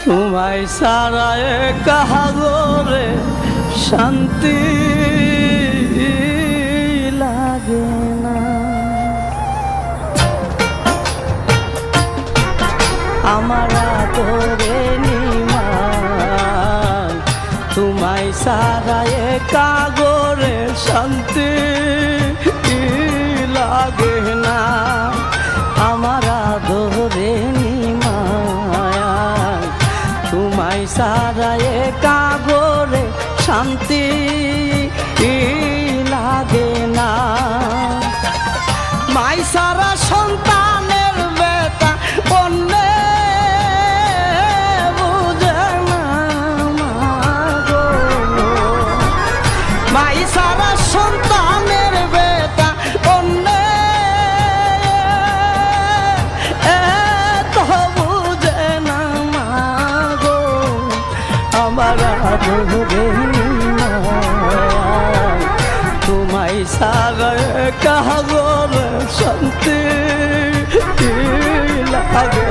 তোমায় সারায় কাহাগরে শান্তি লাগে না। আমার আদরে নিমাই তোমায় সারায় কাগরে শান্তি লাগে না। আমার আদরে নিমাই তোমায় সারায় কাগরে শান্তি লাগে না। মাই সারা সন্তানের বেটা অন্যে বুঝে না মাগো। মাই সারা সন্তানের বেটা অন্যে তো বুঝে না মাগো। আমার আদরে তোমায় সারায় কাগরে শান্তি লাগে